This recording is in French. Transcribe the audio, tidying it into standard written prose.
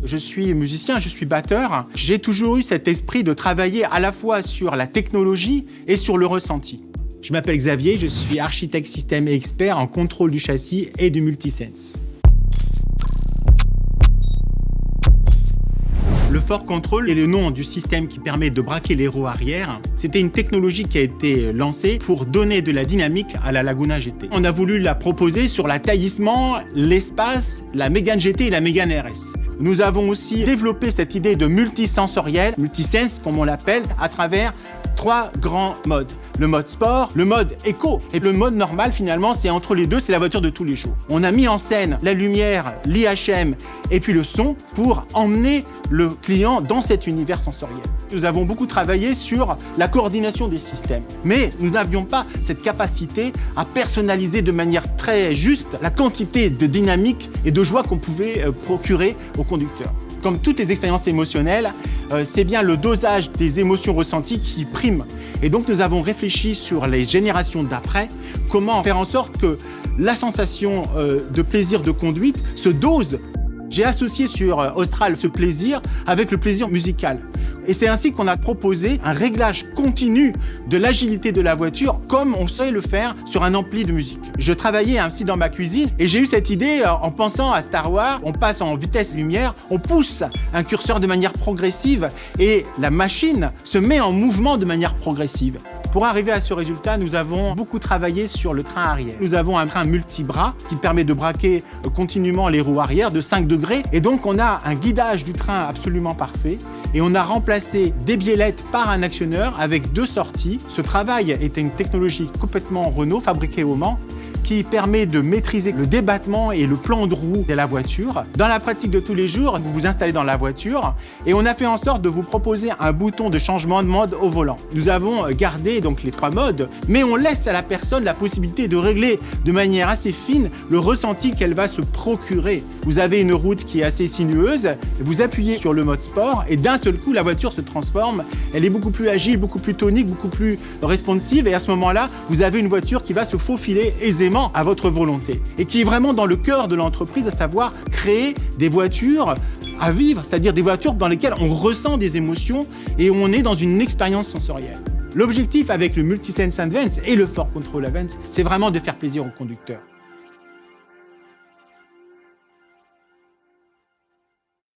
Je suis musicien, je suis batteur. J'ai toujours eu cet esprit de travailler à la fois sur la technologie et sur le ressenti. Je m'appelle Xavier, je suis architecte système et expert en contrôle du châssis et du multisense. Le Force Control est le nom du système qui permet de braquer les roues arrière. C'était une technologie qui a été lancée pour donner de la dynamique à la Laguna GT. On a voulu la proposer sur l'ataillissement, l'espace, la Mégane GT et la Mégane RS. Nous avons aussi développé cette idée de multisensoriel, multisense comme on l'appelle, à travers 3 grands modes. Le mode sport, le mode éco et le mode normal finalement c'est entre les deux, c'est la voiture de tous les jours. On a mis en scène la lumière, l'IHM et puis le son pour emmener le client dans cet univers sensoriel. Nous avons beaucoup travaillé sur la coordination des systèmes, mais nous n'avions pas cette capacité à personnaliser de manière très juste la quantité de dynamique et de joie qu'on pouvait procurer au conducteur. Comme toutes les expériences émotionnelles, c'est bien le dosage des émotions ressenties qui prime. Et donc nous avons réfléchi sur les générations d'après, comment faire en sorte que la sensation de plaisir de conduite se dose. J'ai associé sur Austral ce plaisir avec le plaisir musical. Et c'est ainsi qu'on a proposé un réglage continu de l'agilité de la voiture comme on sait le faire sur un ampli de musique. Je travaillais ainsi dans ma cuisine et j'ai eu cette idée en pensant à Star Wars. On passe en vitesse lumière, on pousse un curseur de manière progressive et la machine se met en mouvement de manière progressive. Pour arriver à ce résultat, nous avons beaucoup travaillé sur le train arrière. Nous avons un train multi-bras qui permet de braquer continuellement les roues arrière de 5 degrés. Et donc, on a un guidage du train absolument parfait. Et on a remplacé des biellettes par un actionneur avec 2 sorties. Ce travail était une technologie complètement Renault, fabriquée au Mans, qui permet de maîtriser le débattement et le plan de roue de la voiture. Dans la pratique de tous les jours, vous vous installez dans la voiture et on a fait en sorte de vous proposer un bouton de changement de mode au volant. Nous avons gardé donc les 3 modes, mais on laisse à la personne la possibilité de régler de manière assez fine le ressenti qu'elle va se procurer. Vous avez une route qui est assez sinueuse, vous appuyez sur le mode sport et d'un seul coup, la voiture se transforme. Elle est beaucoup plus agile, beaucoup plus tonique, beaucoup plus responsive et à ce moment-là, vous avez une voiture qui va se faufiler aisément à votre volonté et qui est vraiment dans le cœur de l'entreprise, à savoir créer des voitures à vivre, c'est-à-dire des voitures dans lesquelles on ressent des émotions et où on est dans une expérience sensorielle. L'objectif avec le Multisense Advance et le Force Control Advance, c'est vraiment de faire plaisir aux conducteurs.